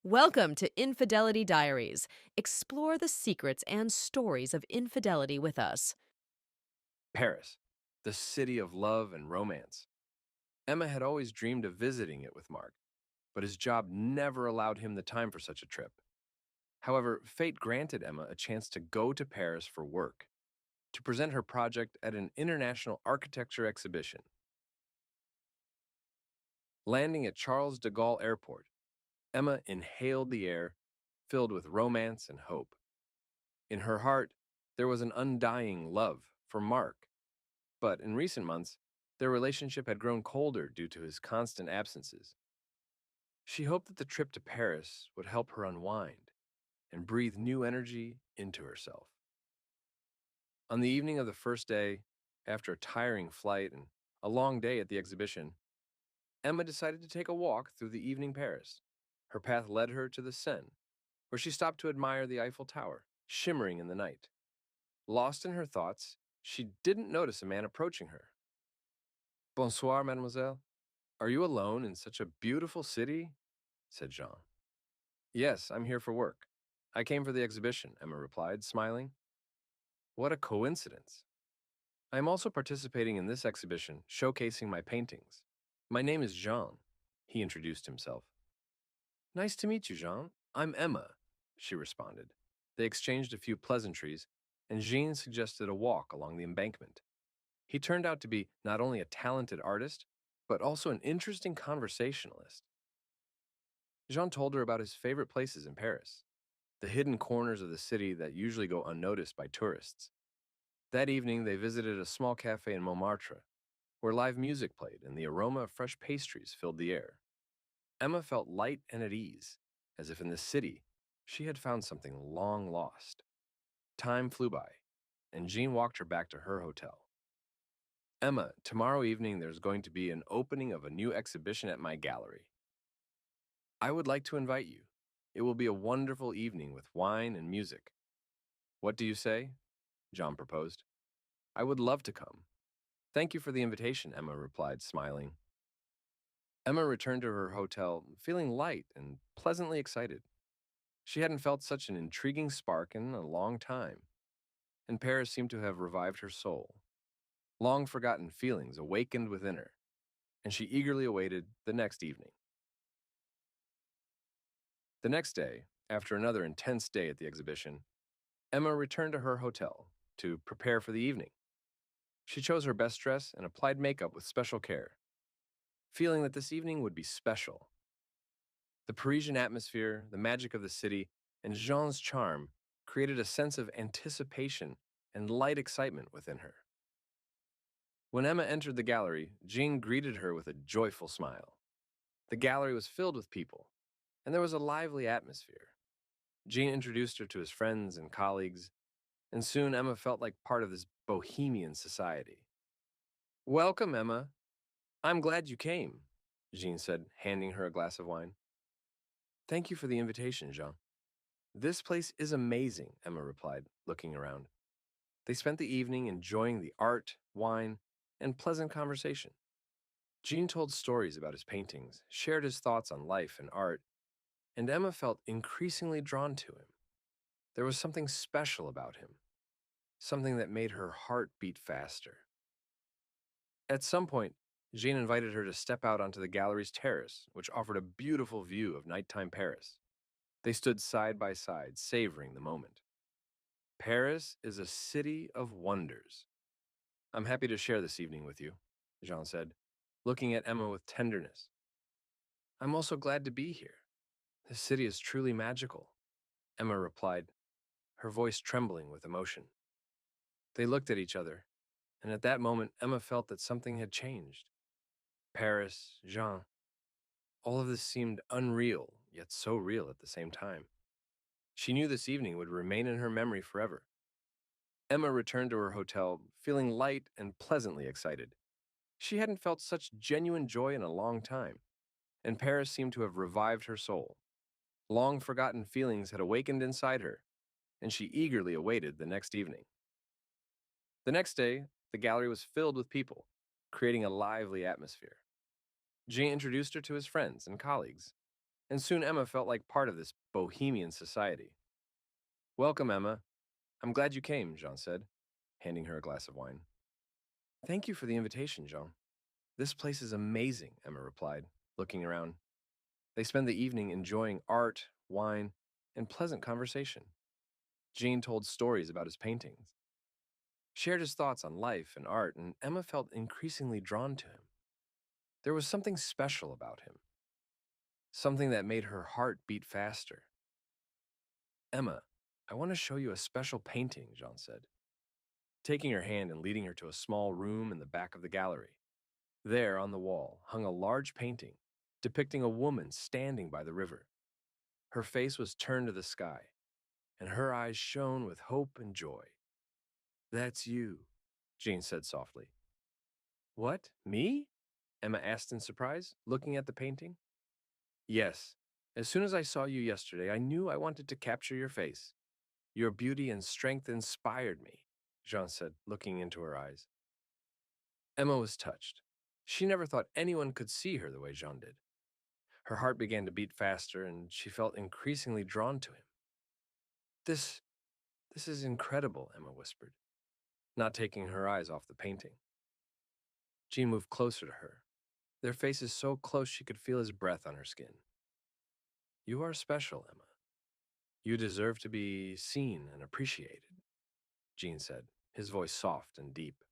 Welcome to Infidelity Diaries. Explore the secrets and stories of infidelity with us. Paris, the city of love and romance. Emma had always dreamed of visiting it with Mark, but his job never allowed him the time for such a trip. However, fate granted Emma a chance to go to Paris for work, to present her project at an international architecture exhibition. Landing at Charles de Gaulle Airport, Emma inhaled the air, filled with romance and hope. In her heart, there was an undying love for Mark, but in recent months, their relationship had grown colder due to his constant absences. She hoped that the trip to Paris would help her unwind and breathe new energy into herself. On the evening of the first day, after a tiring flight and a long day at the exhibition, Emma decided to take a walk through the evening Paris. Her path led her to the Seine, where she stopped to admire the Eiffel Tower, shimmering in the night. Lost in her thoughts, she didn't notice a man approaching her. Bonsoir, mademoiselle. Are you alone in such a beautiful city? Said Jean. Yes, I'm here for work. I came for the exhibition, Emma replied, smiling. What a coincidence. I am also participating in this exhibition, showcasing my paintings. My name is Jean, he introduced himself. Nice to meet you, Jean. I'm Emma, she responded. They exchanged a few pleasantries, and Jean suggested a walk along the embankment. He turned out to be not only a talented artist, but also an interesting conversationalist. Jean told her about his favorite places in Paris, the hidden corners of the city that usually go unnoticed by tourists. That evening, they visited a small cafe in Montmartre, where live music played and the aroma of fresh pastries filled the air. Emma felt light and at ease, as if in the city she had found something long lost. Time flew by, and Jean walked her back to her hotel. Emma, tomorrow evening there's going to be an opening of a new exhibition at my gallery. I would like to invite you. It will be a wonderful evening with wine and music. What do you say? John proposed. I would love to come. Thank you for the invitation, Emma replied, smiling. Emma returned to her hotel, feeling light and pleasantly excited. She hadn't felt such an intriguing spark in a long time, and Paris seemed to have revived her soul. Long forgotten feelings awakened within her, and she eagerly awaited the next evening. The next day, after another intense day at the exhibition, Emma returned to her hotel to prepare for the evening. She chose her best dress and applied makeup with special care, feeling that this evening would be special. The Parisian atmosphere, the magic of the city, and Jean's charm created a sense of anticipation and light excitement within her. When Emma entered the gallery, Jean greeted her with a joyful smile. The gallery was filled with people, and there was a lively atmosphere. Jean introduced her to his friends and colleagues, and soon Emma felt like part of this bohemian society. Welcome, Emma. I'm glad you came, Jean said, handing her a glass of wine. Thank you for the invitation, Jean. This place is amazing, Emma replied, looking around. They spent the evening enjoying the art, wine, and pleasant conversation. Jean told stories about his paintings, shared his thoughts on life and art, and Emma felt increasingly drawn to him. There was something special about him, something that made her heart beat faster. At some point, Jean invited her to step out onto the gallery's terrace, which offered a beautiful view of nighttime Paris. They stood side by side, savoring the moment. Paris is a city of wonders. I'm happy to share this evening with you, Jean said, looking at Emma with tenderness. I'm also glad to be here. This city is truly magical, Emma replied, her voice trembling with emotion. They looked at each other, and at that moment, Emma felt that something had changed. Paris, Jean, all of this seemed unreal, yet so real at the same time. She knew this evening would remain in her memory forever. Emma returned to her hotel, feeling light and pleasantly excited. She hadn't felt such genuine joy in a long time, and Paris seemed to have revived her soul. Long forgotten feelings had awakened inside her, and she eagerly awaited the next evening. The next day, the gallery was filled with people, creating a lively atmosphere. Jean introduced her to his friends and colleagues. and soon Emma felt like part of this bohemian society. Welcome, Emma. I'm glad you came, Jean said, handing her a glass of wine. Thank you for the invitation, Jean. This place is amazing, Emma replied, looking around. They spent the evening enjoying art, wine, and pleasant conversation. Jean told stories about his paintings, shared his thoughts on life and art, and Emma felt increasingly drawn to him. There was something special about him, something that made her heart beat faster. Emma, I want to show you a special painting, Jean said, taking her hand and leading her to a small room in the back of the gallery. There, on the wall, hung a large painting depicting a woman standing by the river. Her face was turned to the sky, and her eyes shone with hope and joy. That's you, Jean said softly. What, me? Emma asked in surprise, looking at the painting. Yes. As soon as I saw you yesterday, I knew I wanted to capture your face. Your beauty and strength inspired me, Jean said, looking into her eyes. Emma was touched. She never thought anyone could see her the way Jean did. Her heart began to beat faster, and she felt increasingly drawn to him. This, this is incredible, Emma whispered, not taking her eyes off the painting. Jean moved closer to her, their faces so close she could feel his breath on her skin. You are special, Emma. You deserve to be seen and appreciated, Jean said, his voice soft and deep.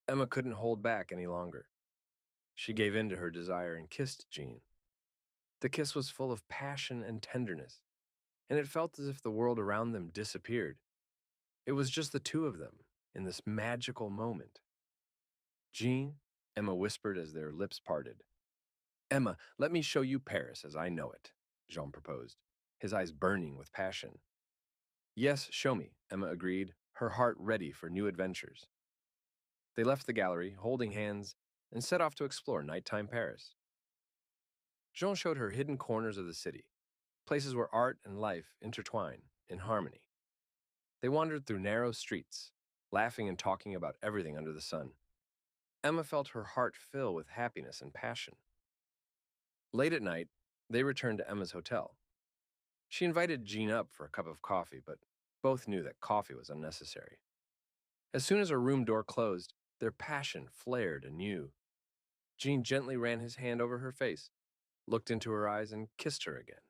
Emma couldn't hold back any longer. She gave in to her desire and kissed Jean. The kiss was full of passion and tenderness, and it felt as if the world around them disappeared. It was just the two of them in this magical moment. Jean, Emma whispered as their lips parted. Emma, let me show you Paris as I know it, Jean proposed, his eyes burning with passion. Yes, show me, Emma agreed, her heart ready for new adventures. They left the gallery, holding hands, and set off to explore nighttime Paris. Jean showed her hidden corners of the city, places where art and life intertwine in harmony. They wandered through narrow streets, laughing and talking about everything under the sun. Emma felt her heart fill with happiness and passion. Late at night, they returned to Emma's hotel. She invited Jean up for a cup of coffee, but both knew that coffee was unnecessary. As soon as her room door closed, their passion flared anew. Jean gently ran his hand over her face, looked into her eyes, and kissed her again.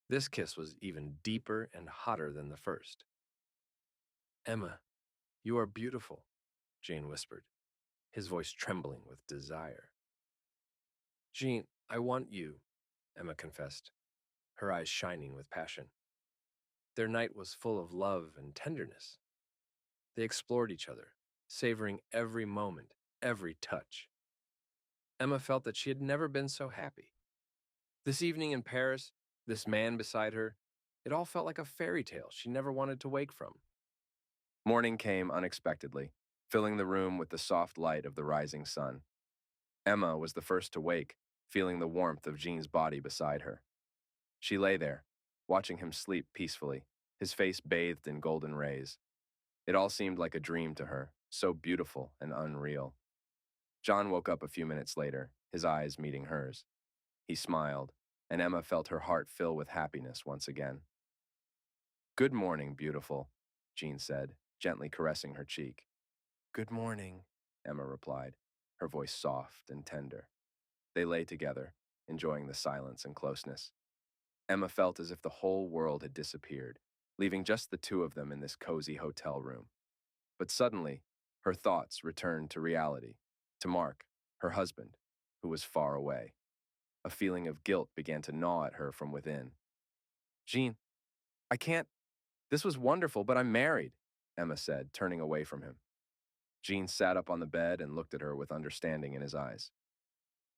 This kiss was even deeper and hotter than the first. Emma, you are beautiful, Jean whispered, his voice trembling with desire. Jean, I want you, Emma confessed, her eyes shining with passion. Their night was full of love and tenderness. They explored each other, savoring every moment, every touch. Emma felt that she had never been so happy. This evening in Paris, this man beside her, it all felt like a fairy tale she never wanted to wake from. Morning came unexpectedly, filling the room with the soft light of the rising sun. Emma was the first to wake, feeling the warmth of Jean's body beside her. She lay there, watching him sleep peacefully, his face bathed in golden rays. It all seemed like a dream to her, so beautiful and unreal. John woke up a few minutes later, his eyes meeting hers. He smiled, and Emma felt her heart fill with happiness once again. Good morning, beautiful, Jean said, gently caressing her cheek. Good morning, Emma replied, her voice soft and tender. They lay together, enjoying the silence and closeness. Emma felt as if the whole world had disappeared, leaving just the two of them in this cozy hotel room. But suddenly, her thoughts returned to reality, to Mark, her husband, who was far away. A feeling of guilt began to gnaw at her from within. Jean, I can't. This was wonderful, but I'm married, Emma said, turning away from him. Jean sat up on the bed and looked at her with understanding in his eyes.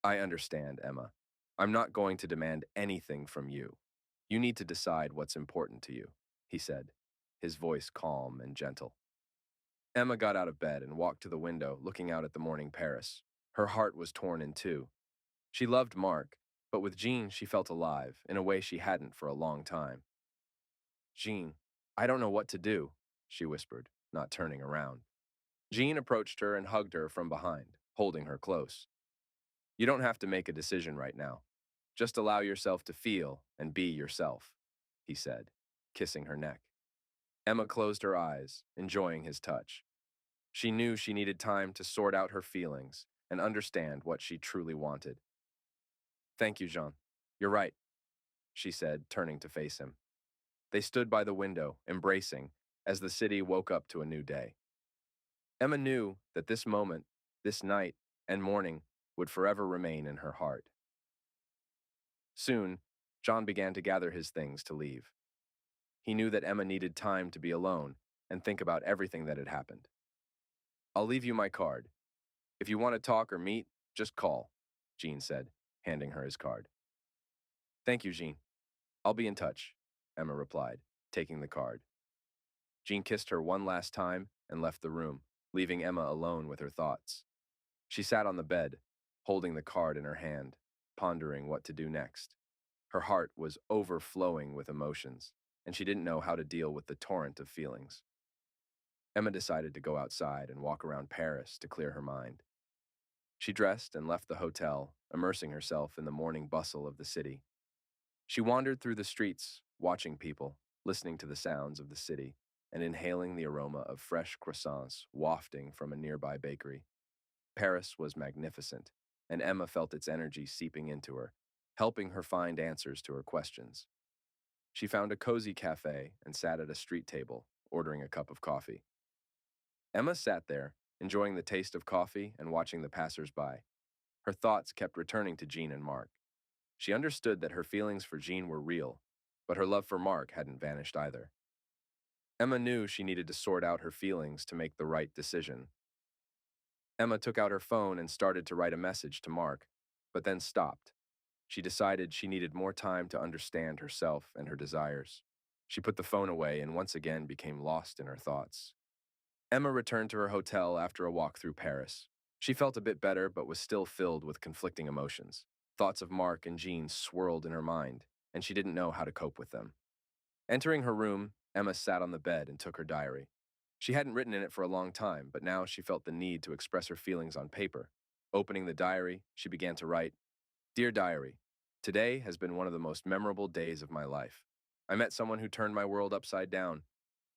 I understand, Emma. I'm not going to demand anything from you. You need to decide what's important to you, he said, his voice calm and gentle. Emma got out of bed and walked to the window, looking out at the morning Paris. Her heart was torn in two. She loved Mark, but with Jean she felt alive, in a way she hadn't for a long time. Jean, I don't know what to do, she whispered, not turning around. Jean approached her and hugged her from behind, holding her close. You don't have to make a decision right now. Just allow yourself to feel and be yourself, he said, kissing her neck. Emma closed her eyes, enjoying his touch. She knew she needed time to sort out her feelings and understand what she truly wanted. Thank you, Jean. You're right, she said, turning to face him. They stood by the window, embracing, as the city woke up to a new day. Emma knew that this moment, this night, and morning would forever remain in her heart. Soon, John began to gather his things to leave. He knew that Emma needed time to be alone and think about everything that had happened. I'll leave you my card. If you want to talk or meet, just call, Jean said, handing her his card. Thank you, Jean. I'll be in touch, Emma replied, taking the card. Jean kissed her one last time and left the room, leaving Emma alone with her thoughts. She sat on the bed, holding the card in her hand, pondering what to do next. Her heart was overflowing with emotions, and she didn't know how to deal with the torrent of feelings. Emma decided to go outside and walk around Paris to clear her mind. She dressed and left the hotel, immersing herself in the morning bustle of the city. She wandered through the streets, watching people, listening to the sounds of the city, and inhaling the aroma of fresh croissants wafting from a nearby bakery. Paris was magnificent, and Emma felt its energy seeping into her, helping her find answers to her questions. She found a cozy cafe and sat at a street table, ordering a cup of coffee. Emma sat there, enjoying the taste of coffee and watching the passers-by. Her thoughts kept returning to Jean and Mark. She understood that her feelings for Jean were real, but her love for Mark hadn't vanished either. Emma knew she needed to sort out her feelings to make the right decision. Emma took out her phone and started to write a message to Mark, but then stopped. She decided she needed more time to understand herself and her desires. She put the phone away and once again became lost in her thoughts. Emma returned to her hotel after a walk through Paris. She felt a bit better but was still filled with conflicting emotions. Thoughts of Mark and Jean swirled in her mind, and she didn't know how to cope with them. Entering her room, Emma sat on the bed and took her diary. She hadn't written in it for a long time, but now she felt the need to express her feelings on paper. Opening the diary, she began to write, Dear Diary, today has been one of the most memorable days of my life. I met someone who turned my world upside down.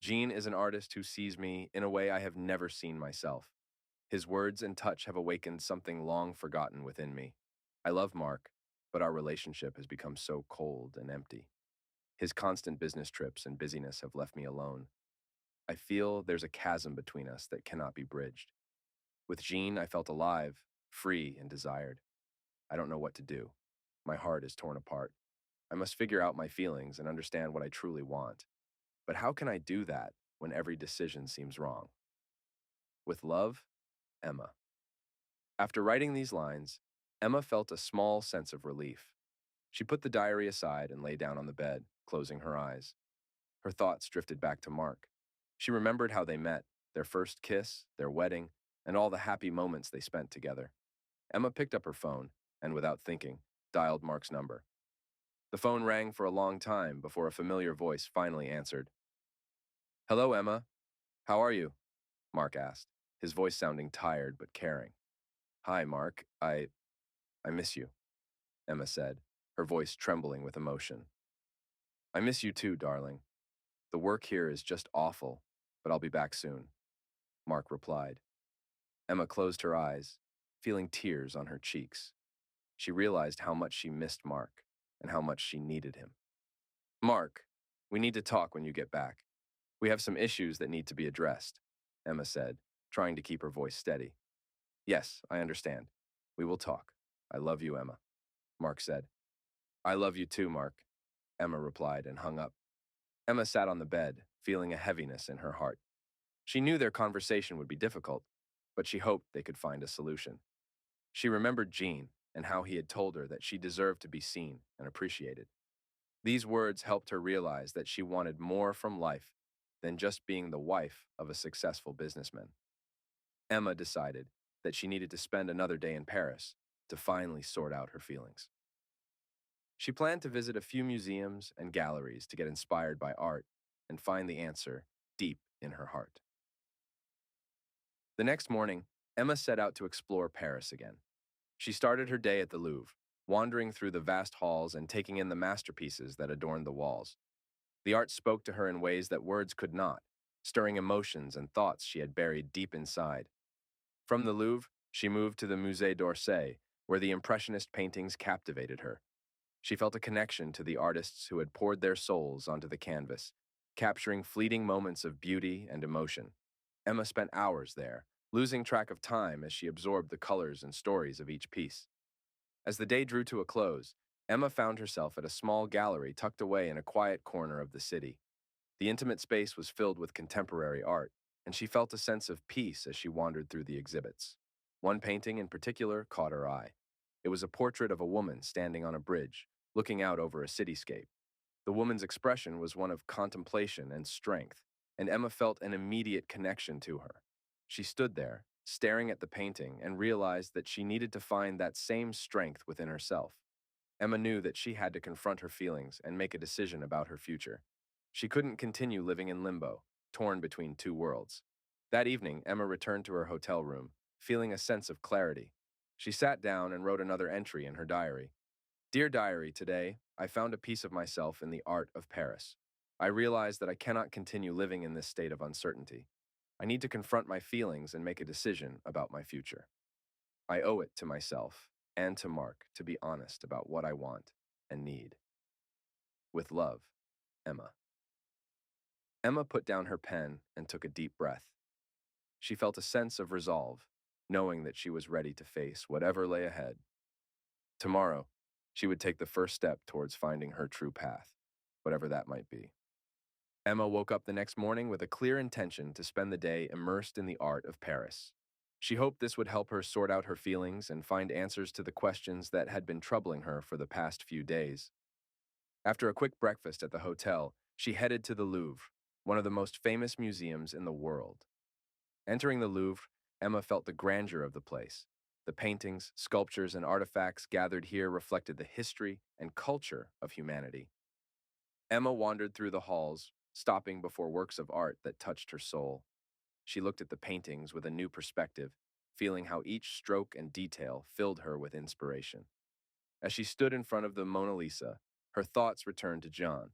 Jean is an artist who sees me in a way I have never seen myself. His words and touch have awakened something long forgotten within me. I love Mark, but our relationship has become so cold and empty. His constant business trips and busyness have left me alone. I feel there's a chasm between us that cannot be bridged. With Jean, I felt alive, free, and desired. I don't know what to do. My heart is torn apart. I must figure out my feelings and understand what I truly want. But how can I do that when every decision seems wrong? With love, Emma. After writing these lines, Emma felt a small sense of relief. She put the diary aside and lay down on the bed, closing her eyes. Her thoughts drifted back to Mark. She remembered how they met, their first kiss, their wedding, and all the happy moments they spent together. Emma picked up her phone and, without thinking, dialed Mark's number. The phone rang for a long time before a familiar voice finally answered. Hello, Emma. How are you? Mark asked, his voice sounding tired but caring. Hi, Mark. I miss you, Emma said, her voice trembling with emotion. I miss you too, darling. The work here is just awful, but I'll be back soon, Mark replied. Emma closed her eyes, feeling tears on her cheeks. She realized how much she missed Mark and how much she needed him. Mark, we need to talk when you get back. We have some issues that need to be addressed, Emma said, trying to keep her voice steady. Yes, I understand. We will talk. I love you, Emma, Mark said. I love you too, Mark, Emma replied and hung up. Emma sat on the bed, feeling a heaviness in her heart. She knew their conversation would be difficult, but she hoped they could find a solution. She remembered Jean and how he had told her that she deserved to be seen and appreciated. These words helped her realize that she wanted more from life than just being the wife of a successful businessman. Emma decided that she needed to spend another day in Paris to finally sort out her feelings. She planned to visit a few museums and galleries to get inspired by art and find the answer deep in her heart. The next morning, Emma set out to explore Paris again. She started her day at the Louvre, wandering through the vast halls and taking in the masterpieces that adorned the walls. The art spoke to her in ways that words could not, stirring emotions and thoughts she had buried deep inside. From the Louvre, she moved to the Musée d'Orsay, where the Impressionist paintings captivated her. She felt a connection to the artists who had poured their souls onto the canvas, capturing fleeting moments of beauty and emotion. Emma spent hours there, losing track of time as she absorbed the colors and stories of each piece. As the day drew to a close, Emma found herself at a small gallery tucked away in a quiet corner of the city. The intimate space was filled with contemporary art, and she felt a sense of peace as she wandered through the exhibits. One painting in particular caught her eye. It was a portrait of a woman standing on a bridge, looking out over a cityscape. The woman's expression was one of contemplation and strength, and Emma felt an immediate connection to her. She stood there, staring at the painting, and realized that she needed to find that same strength within herself. Emma knew that she had to confront her feelings and make a decision about her future. She couldn't continue living in limbo, torn between two worlds. That evening, Emma returned to her hotel room, feeling a sense of clarity. She sat down and wrote another entry in her diary. Dear Diary, today, I found a piece of myself in the art of Paris. I realized that I cannot continue living in this state of uncertainty. I need to confront my feelings and make a decision about my future. I owe it to myself and to Mark to be honest about what I want and need. With love, Emma. Emma put down her pen and took a deep breath. She felt a sense of resolve, knowing that she was ready to face whatever lay ahead. Tomorrow, she would take the first step towards finding her true path, whatever that might be. Emma woke up the next morning with a clear intention to spend the day immersed in the art of Paris. She hoped this would help her sort out her feelings and find answers to the questions that had been troubling her for the past few days. After a quick breakfast at the hotel, she headed to the Louvre, one of the most famous museums in the world. Entering the Louvre, Emma felt the grandeur of the place. The paintings, sculptures, and artifacts gathered here reflected the history and culture of humanity. Emma wandered through the halls, stopping before works of art that touched her soul. She looked at the paintings with a new perspective, feeling how each stroke and detail filled her with inspiration. As she stood in front of the Mona Lisa, her thoughts returned to John.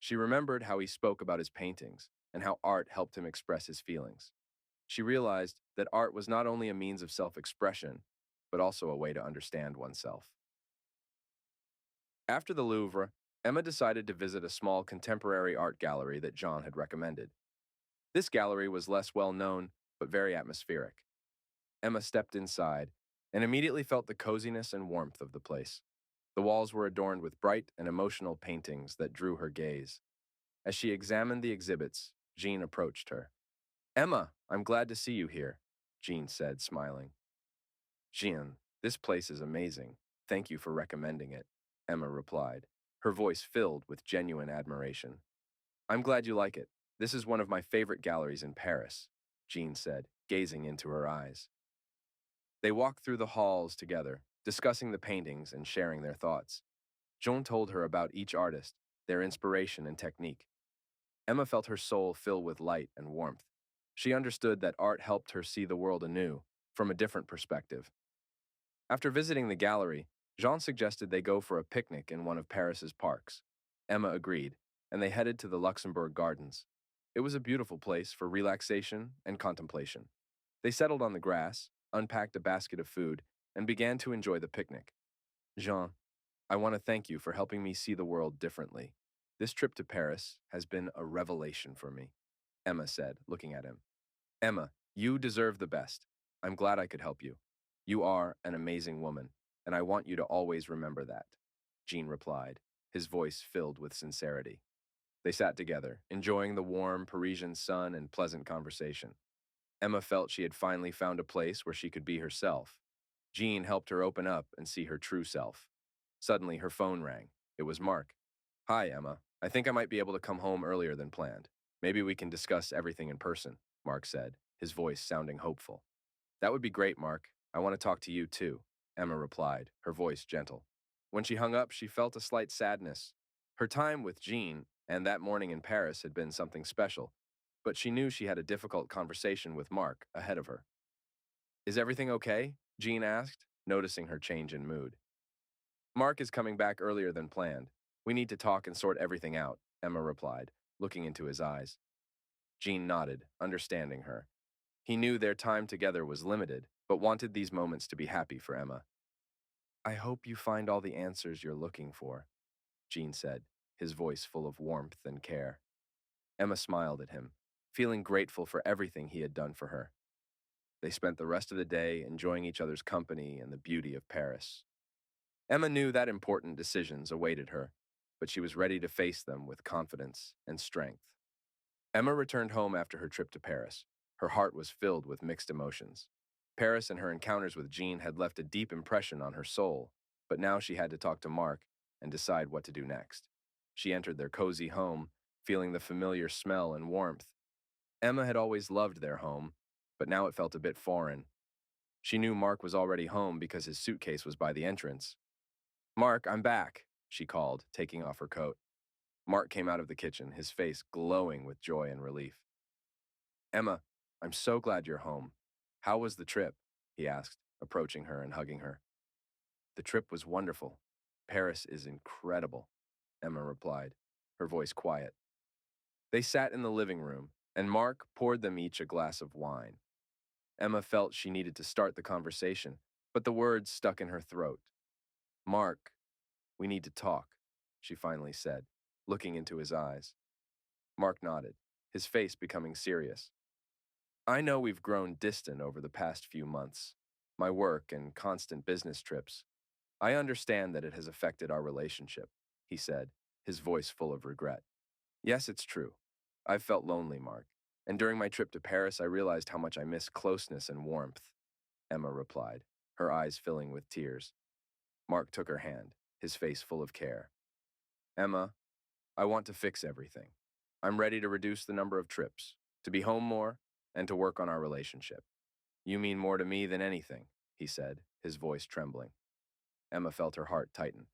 She remembered how he spoke about his paintings and how art helped him express his feelings. She realized that art was not only a means of self-expression, but also a way to understand oneself. After the Louvre, Emma decided to visit a small contemporary art gallery that John had recommended. This gallery was less well known, but very atmospheric. Emma stepped inside and immediately felt the coziness and warmth of the place. The walls were adorned with bright and emotional paintings that drew her gaze. As she examined the exhibits, Jean approached her. Emma, I'm glad to see you here, Jean said, smiling. Jean, this place is amazing. Thank you for recommending it, Emma replied, her voice filled with genuine admiration. I'm glad you like it. This is one of my favorite galleries in Paris, Jean said, gazing into her eyes. They walked through the halls together, discussing the paintings and sharing their thoughts. Jean told her about each artist, their inspiration and technique. Emma felt her soul fill with light and warmth. She understood that art helped her see the world anew, from a different perspective. After visiting the gallery, Jean suggested they go for a picnic in one of Paris's parks. Emma agreed, and they headed to the Luxembourg Gardens. It was a beautiful place for relaxation and contemplation. They settled on the grass, unpacked a basket of food, and began to enjoy the picnic. Jean, I want to thank you for helping me see the world differently. This trip to Paris has been a revelation for me, Emma said, looking at him. Emma, you deserve the best. I'm glad I could help you. You are an amazing woman, and I want you to always remember that, Jean replied, his voice filled with sincerity. They sat together, enjoying the warm Parisian sun and pleasant conversation. Emma felt she had finally found a place where she could be herself. Jean helped her open up and see her true self. Suddenly, her phone rang. It was Mark. Hi, Emma. I think I might be able to come home earlier than planned. Maybe we can discuss everything in person, Mark said, his voice sounding hopeful. That would be great, Mark. I want to talk to you too, Emma replied, her voice gentle. When she hung up, she felt a slight sadness. Her time with Jean and that morning in Paris had been something special, but she knew she had a difficult conversation with Mark ahead of her. Is everything okay? Jean asked, noticing her change in mood. Mark is coming back earlier than planned. We need to talk and sort everything out, Emma replied, looking into his eyes. Jean nodded, understanding her. He knew their time together was limited, but wanted these moments to be happy for Emma. I hope you find all the answers you're looking for, Jean said, his voice full of warmth and care. Emma smiled at him, feeling grateful for everything he had done for her. They spent the rest of the day enjoying each other's company and the beauty of Paris. Emma knew that important decisions awaited her, but she was ready to face them with confidence and strength. Emma returned home after her trip to Paris. Her heart was filled with mixed emotions. Paris and her encounters with Jean had left a deep impression on her soul, but now she had to talk to Mark and decide what to do next. She entered their cozy home, feeling the familiar smell and warmth. Emma had always loved their home, but now it felt a bit foreign. She knew Mark was already home because his suitcase was by the entrance. Mark, I'm back, she called, taking off her coat. Mark came out of the kitchen, his face glowing with joy and relief. Emma, I'm so glad you're home. How was the trip? He asked, approaching her and hugging her. The trip was wonderful. Paris is incredible, Emma replied, her voice quiet. They sat in the living room, and Mark poured them each a glass of wine. Emma felt she needed to start the conversation, but the words stuck in her throat. Mark, we need to talk, she finally said, looking into his eyes. Mark nodded, his face becoming serious. I know we've grown distant over the past few months. My work and constant business trips. I understand that it has affected our relationship, he said, his voice full of regret. Yes, it's true. I've felt lonely, Mark. And during my trip to Paris, I realized how much I miss closeness and warmth, Emma replied, her eyes filling with tears. Mark took her hand, his face full of care. Emma, I want to fix everything. I'm ready to reduce the number of trips, to be home more, and to work on our relationship. You mean more to me than anything, he said, his voice trembling. Emma felt her heart tighten.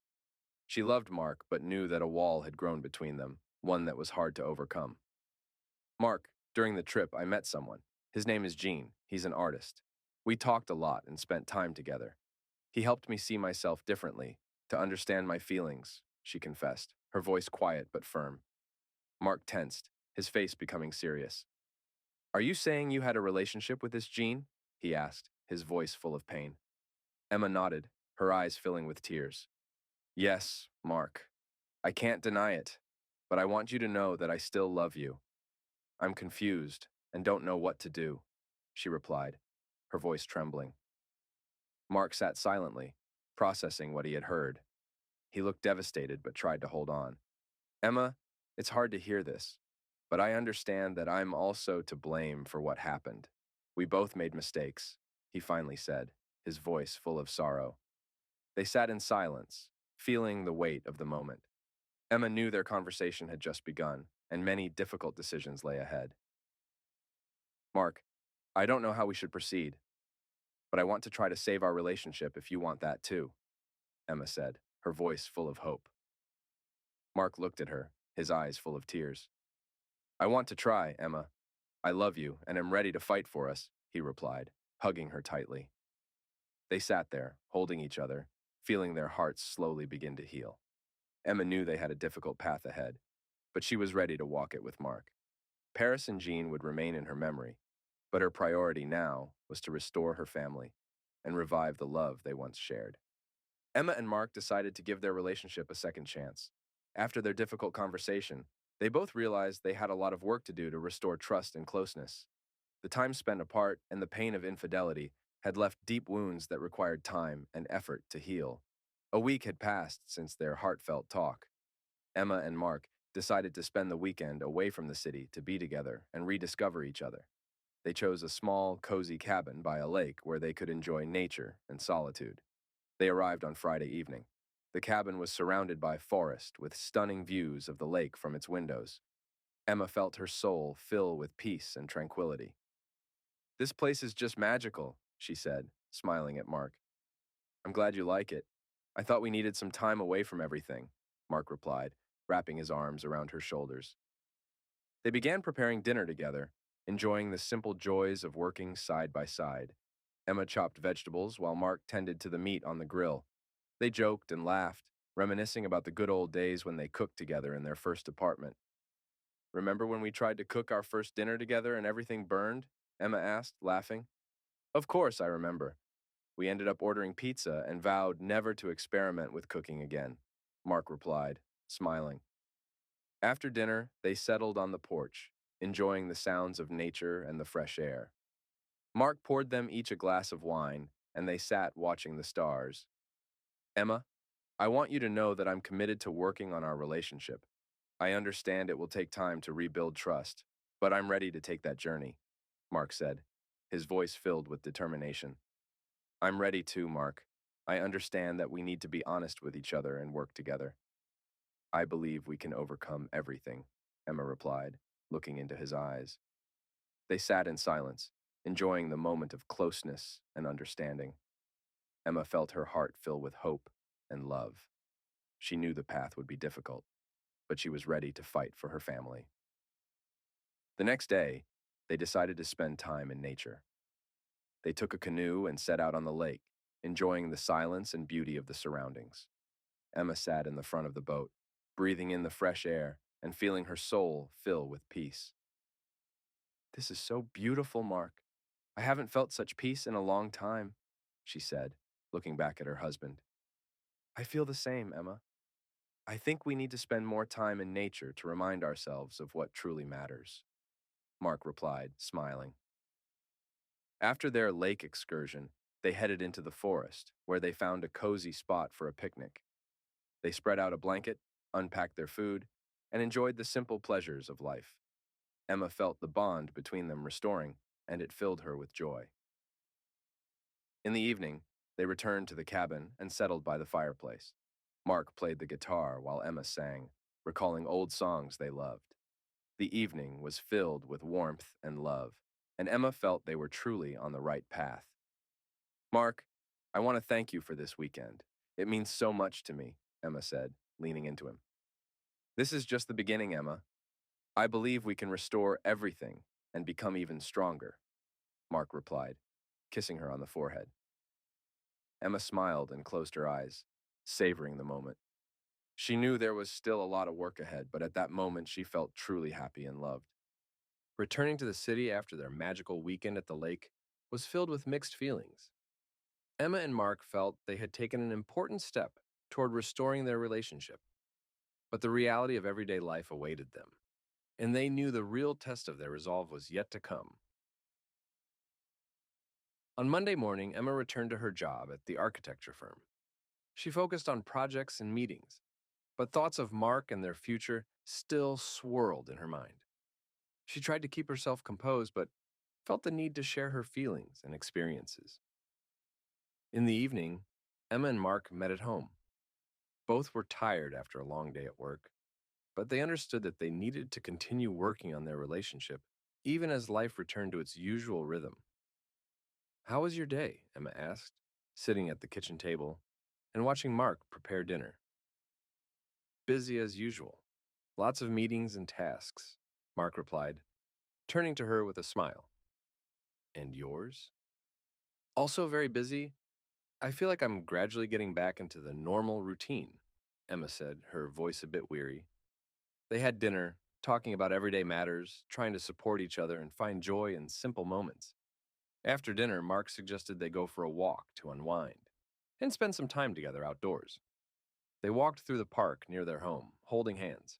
She loved Mark, but knew that a wall had grown between them, one that was hard to overcome. Mark, during the trip, I met someone. His name is Gene. He's an artist. We talked a lot and spent time together. He helped me see myself differently, to understand my feelings, she confessed, her voice quiet but firm. Mark tensed, his face becoming serious. Are you saying you had a relationship with this Gene? He asked, his voice full of pain. Emma nodded, her eyes filling with tears. Yes, Mark. I can't deny it, but I want you to know that I still love you. I'm confused and don't know what to do, she replied, her voice trembling. Mark sat silently, processing what he had heard. He looked devastated but tried to hold on. Emma, it's hard to hear this, but I understand that I'm also to blame for what happened. We both made mistakes, he finally said, his voice full of sorrow. They sat in silence, feeling the weight of the moment. Emma knew their conversation had just begun, and many difficult decisions lay ahead. Mark, I don't know how we should proceed, but I want to try to save our relationship if you want that too, Emma said, her voice full of hope. Mark looked at her, his eyes full of tears. I want to try, Emma. I love you and am ready to fight for us, he replied, hugging her tightly. They sat there, holding each other, feeling their hearts slowly begin to heal. Emma knew they had a difficult path ahead, but she was ready to walk it with Mark. Paris and Jean would remain in her memory, but her priority now was to restore her family and revive the love they once shared. Emma and Mark decided to give their relationship a second chance. After their difficult conversation, they both realized they had a lot of work to do to restore trust and closeness. The time spent apart and the pain of infidelity had left deep wounds that required time and effort to heal. A week had passed since their heartfelt talk. Emma and Mark decided to spend the weekend away from the city to be together and rediscover each other. They chose a small, cozy cabin by a lake where they could enjoy nature and solitude. They arrived on Friday evening. The cabin was surrounded by forest with stunning views of the lake from its windows. Emma felt her soul fill with peace and tranquility. This place is just magical, she said, smiling at Mark. I'm glad you like it. I thought we needed some time away from everything, Mark replied, wrapping his arms around her shoulders. They began preparing dinner together, enjoying the simple joys of working side by side. Emma chopped vegetables while Mark tended to the meat on the grill. They joked and laughed, reminiscing about the good old days when they cooked together in their first apartment. Remember when we tried to cook our first dinner together and everything burned? Emma asked, laughing. Of course, I remember. We ended up ordering pizza and vowed never to experiment with cooking again, Mark replied, smiling. After dinner, they settled on the porch, enjoying the sounds of nature and the fresh air. Mark poured them each a glass of wine, and they sat watching the stars. Emma, I want you to know that I'm committed to working on our relationship. I understand it will take time to rebuild trust, but I'm ready to take that journey, Mark said, his voice filled with determination. I'm ready too, Mark. I understand that we need to be honest with each other and work together. I believe we can overcome everything, Emma replied, looking into his eyes. They sat in silence, enjoying the moment of closeness and understanding. Emma felt her heart fill with hope and love. She knew the path would be difficult, but she was ready to fight for her family. The next day, they decided to spend time in nature. They took a canoe and set out on the lake, enjoying the silence and beauty of the surroundings. Emma sat in the front of the boat, breathing in the fresh air and feeling her soul fill with peace. This is so beautiful, Mark. I haven't felt such peace in a long time, she said, looking back at her husband. I feel the same, Emma. I think we need to spend more time in nature to remind ourselves of what truly matters, Mark replied, smiling. After their lake excursion, they headed into the forest, where they found a cozy spot for a picnic. They spread out a blanket, unpacked their food, and enjoyed the simple pleasures of life. Emma felt the bond between them restoring, and it filled her with joy. In the evening, they returned to the cabin and settled by the fireplace. Mark played the guitar while Emma sang, recalling old songs they loved. The evening was filled with warmth and love, and Emma felt they were truly on the right path. Mark, I want to thank you for this weekend. It means so much to me, Emma said, leaning into him. This is just the beginning, Emma. I believe we can restore everything and become even stronger, Mark replied, kissing her on the forehead. Emma smiled and closed her eyes, savoring the moment. She knew there was still a lot of work ahead, but at that moment she felt truly happy and loved. Returning to the city after their magical weekend at the lake was filled with mixed feelings. Emma and Mark felt they had taken an important step toward restoring their relationship, but the reality of everyday life awaited them, and they knew the real test of their resolve was yet to come. On Monday morning, Emma returned to her job at the architecture firm. She focused on projects and meetings, but thoughts of Mark and their future still swirled in her mind. She tried to keep herself composed, but felt the need to share her feelings and experiences. In the evening, Emma and Mark met at home. Both were tired after a long day at work, but they understood that they needed to continue working on their relationship, even as life returned to its usual rhythm. How was your day? Emma asked, sitting at the kitchen table and watching Mark prepare dinner. Busy as usual. Lots of meetings and tasks, Mark replied, turning to her with a smile. And yours? Also very busy. I feel like I'm gradually getting back into the normal routine, Emma said, her voice a bit weary. They had dinner, talking about everyday matters, trying to support each other and find joy in simple moments. After dinner, Mark suggested they go for a walk to unwind and spend some time together outdoors. They walked through the park near their home, holding hands.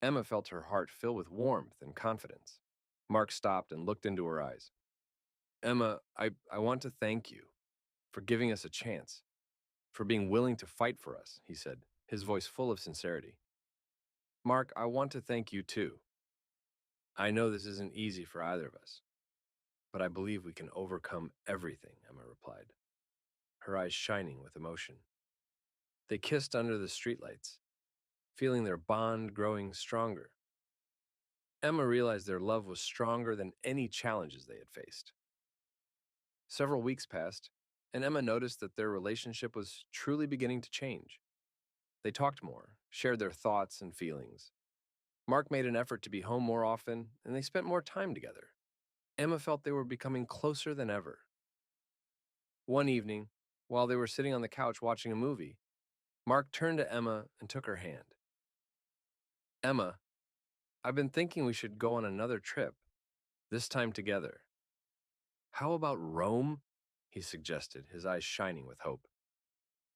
Emma felt her heart fill with warmth and confidence. Mark stopped and looked into her eyes. Emma, I want to thank you for giving us a chance, for being willing to fight for us, he said, his voice full of sincerity. Mark, I want to thank you too. I know this isn't easy for either of us, but I believe we can overcome everything, Emma replied, her eyes shining with emotion. They kissed under the streetlights, feeling their bond growing stronger. Emma realized their love was stronger than any challenges they had faced. Several weeks passed, and Emma noticed that their relationship was truly beginning to change. They talked more, shared their thoughts and feelings. Mark made an effort to be home more often, and they spent more time together. Emma felt they were becoming closer than ever. One evening, While they were sitting on the couch watching a movie, Mark turned to Emma and took her hand. Emma, I've been thinking we should go on another trip, this time together. How about Rome? He suggested, his eyes shining with hope.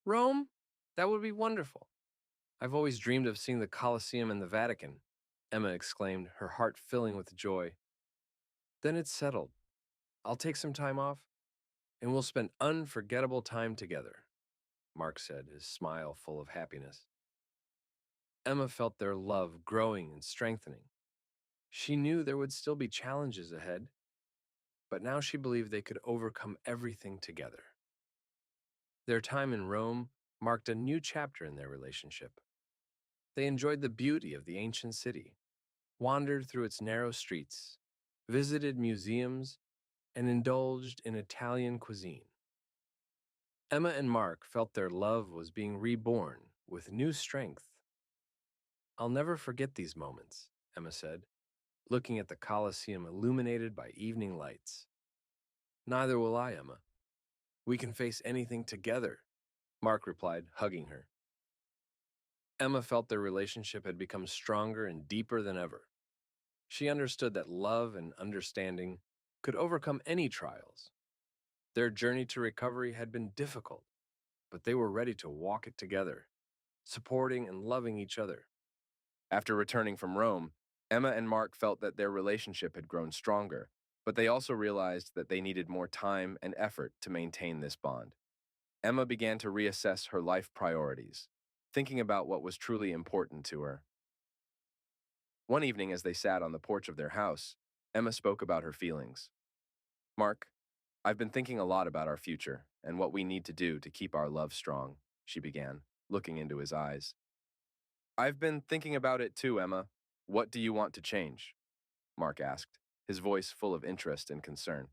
Rome? That would be wonderful. I've always dreamed of seeing the Colosseum and the Vatican, Emma exclaimed, her heart filling with joy. Then it's settled. I'll take some time off, and we'll spend unforgettable time together, Mark said, his smile full of happiness. Emma felt their love growing and strengthening. She knew there would still be challenges ahead, but now she believed they could overcome everything together. Their time in Rome marked a new chapter in their relationship. They enjoyed the beauty of the ancient city, wandered through its narrow streets, visited museums, and indulged in Italian cuisine. Emma and Mark felt their love was being reborn with new strength. I'll never forget these moments, Emma said, looking at the Colosseum illuminated by evening lights. Neither will I, Emma. We can face anything together, Mark replied, hugging her. Emma felt their relationship had become stronger and deeper than ever. She understood that love and understanding could overcome any trials. Their journey to recovery had been difficult, but they were ready to walk it together, supporting and loving each other. After returning from Rome, Emma and Mark felt that their relationship had grown stronger, but they also realized that they needed more time and effort to maintain this bond. Emma began to reassess her life priorities, thinking about what was truly important to her. One evening, as they sat on the porch of their house, Emma spoke about her feelings. Mark, I've been thinking a lot about our future and what we need to do to keep our love strong, she began, looking into his eyes. I've been thinking about it too, Emma. What do you want to change? Mark asked, his voice full of interest and concern.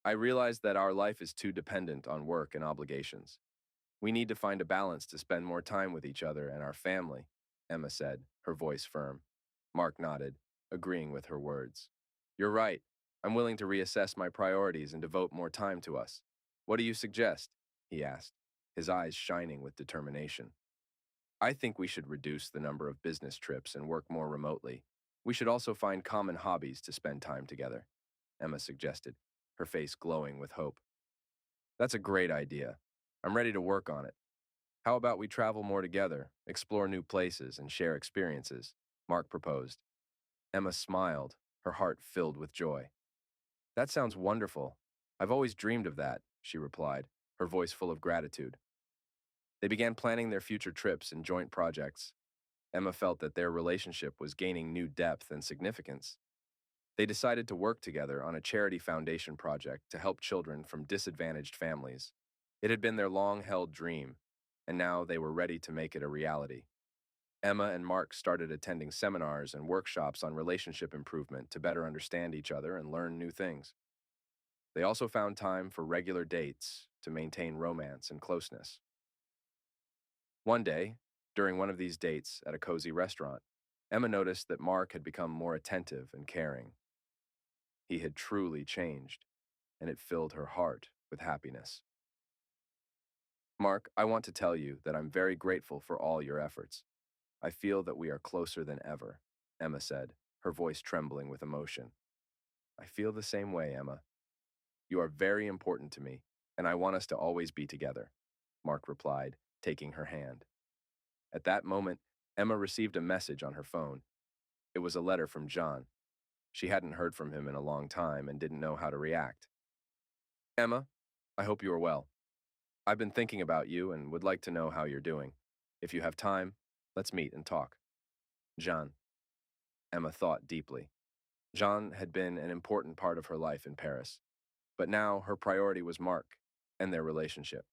I realize that our life is too dependent on work and obligations. We need to find a balance to spend more time with each other and our family, Emma said, her voice firm. Mark nodded, agreeing with her words. You're right. I'm willing to reassess my priorities and devote more time to us. What do you suggest? He asked, his eyes shining with determination. I think we should reduce the number of business trips and work more remotely. We should also find common hobbies to spend time together, Emma suggested, her face glowing with hope. That's a great idea. I'm ready to work on it. How about we travel more together, explore new places, and share experiences? Mark proposed. Emma smiled, her heart filled with joy. That sounds wonderful. I've always dreamed of that, she replied, her voice full of gratitude. They began planning their future trips and joint projects. Emma felt that their relationship was gaining new depth and significance. They decided to work together on a charity foundation project to help children from disadvantaged families. It had been their long-held dream, and now they were ready to make it a reality. Emma and Mark started attending seminars and workshops on relationship improvement to better understand each other and learn new things. They also found time for regular dates to maintain romance and closeness. One day, during one of these dates at a cozy restaurant, Emma noticed that Mark had become more attentive and caring. He had truly changed, and it filled her heart with happiness. Mark, I want to tell you that I'm very grateful for all your efforts. I feel that we are closer than ever, Emma said, her voice trembling with emotion. I feel the same way, Emma. You are very important to me, and I want us to always be together, Mark replied, taking her hand. At that moment, Emma received a message on her phone. It was a letter from John. She hadn't heard from him in a long time and didn't know how to react. Emma, I hope you are well. I've been thinking about you and would like to know how you're doing. If you have time, let's meet and talk. John. Emma thought deeply. Jean had been an important part of her life in Paris, but now her priority was Mark and their relationship.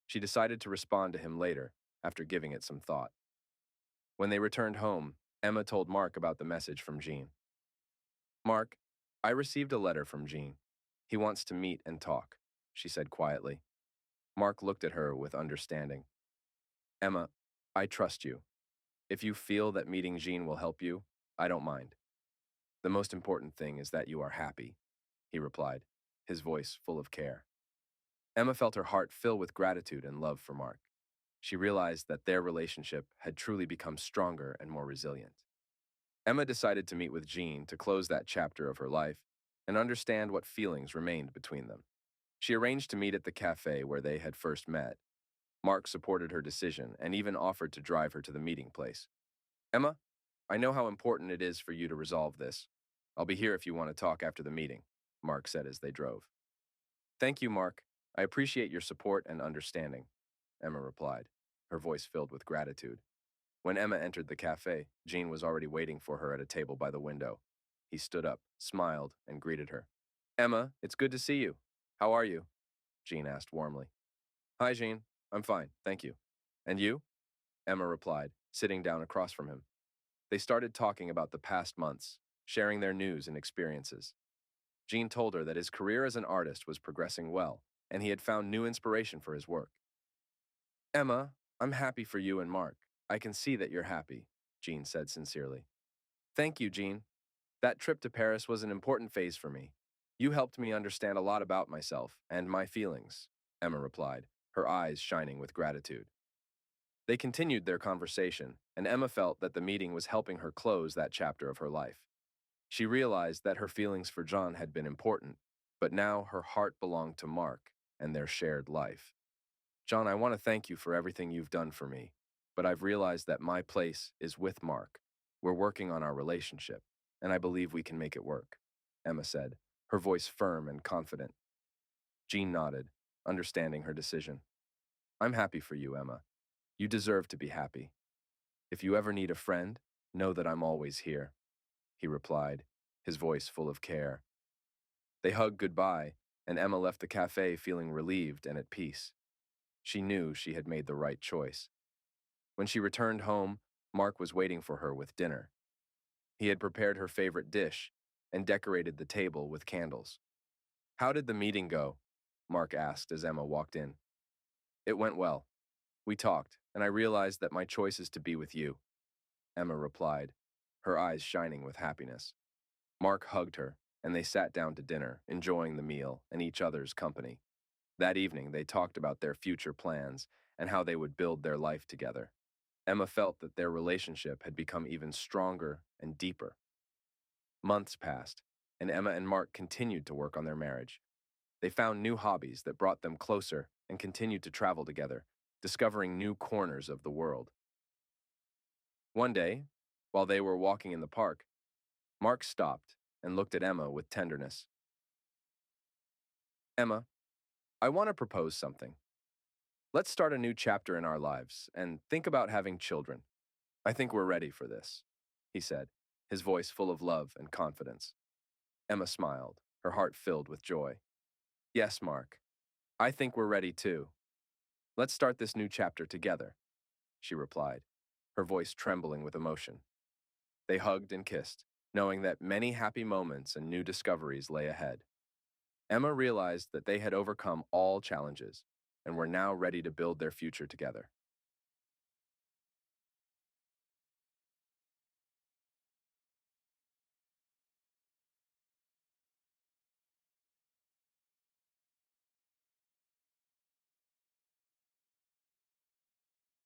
She decided to respond to him later, after giving it some thought. When they returned home, Emma told Mark about the message from Jean. Mark, I received a letter from Jean. He wants to meet and talk, she said quietly. Mark looked at her with understanding. Emma, I trust you. If you feel that meeting Jean will help you, I don't mind. The most important thing is that you are happy, he replied, his voice full of care. Emma felt her heart fill with gratitude and love for Mark. She realized that their relationship had truly become stronger and more resilient. Emma decided to meet with Jean to close that chapter of her life and understand what feelings remained between them. She arranged to meet at the cafe where they had first met. Mark supported her decision and even offered to drive her to the meeting place. Emma, I know how important it is for you to resolve this. I'll be here if you want to talk after the meeting, Mark said as they drove. Thank you, Mark. I appreciate your support and understanding, Emma replied, her voice filled with gratitude. When Emma entered the cafe, Jean was already waiting for her at a table by the window. He stood up, smiled, and greeted her. Emma, it's good to see you. How are you? Jean asked warmly. Hi, Jean. I'm fine, thank you. And you? Emma replied, sitting down across from him. They started talking about the past months, sharing their news and experiences. Jean told her that his career as an artist was progressing well, and he had found new inspiration for his work. Emma, I'm happy for you and Mark. I can see that you're happy, Jean said sincerely. Thank you, Jean. That trip to Paris was an important phase for me. You helped me understand a lot about myself and my feelings, Emma replied, her eyes shining with gratitude. They continued their conversation, and Emma felt that the meeting was helping her close that chapter of her life. She realized that her feelings for John had been important, but now her heart belonged to Mark and their shared life. John, I want to thank you for everything you've done for me, but I've realized that my place is with Mark. We're working on our relationship, and I believe we can make it work, Emma said, her voice firm and confident. Jean nodded, understanding her decision. I'm happy for you, Emma. You deserve to be happy. If you ever need a friend, know that I'm always here, he replied, his voice full of care. They hugged goodbye, and Emma left the cafe feeling relieved and at peace. She knew she had made the right choice. When she returned home, Mark was waiting for her with dinner. He had prepared her favorite dish and decorated the table with candles. How did the meeting go? Mark asked as Emma walked in. It went well. We talked, and I realized that my choice is to be with you, Emma replied, her eyes shining with happiness. Mark hugged her, and they sat down to dinner, enjoying the meal and each other's company. That evening, they talked about their future plans and how they would build their life together. Emma felt that their relationship had become even stronger and deeper. Months passed, and Emma and Mark continued to work on their marriage. They found new hobbies that brought them closer and continued to travel together, discovering new corners of the world. One day, while they were walking in the park, Mark stopped and looked at Emma with tenderness. Emma, I want to propose something. Let's start a new chapter in our lives and think about having children. I think we're ready for this, he said, his voice full of love and confidence. Emma smiled, her heart filled with joy. Yes, Mark. I think we're ready too. Let's start this new chapter together, she replied, her voice trembling with emotion. They hugged and kissed, knowing that many happy moments and new discoveries lay ahead. Emma realized that they had overcome all challenges and were now ready to build their future together.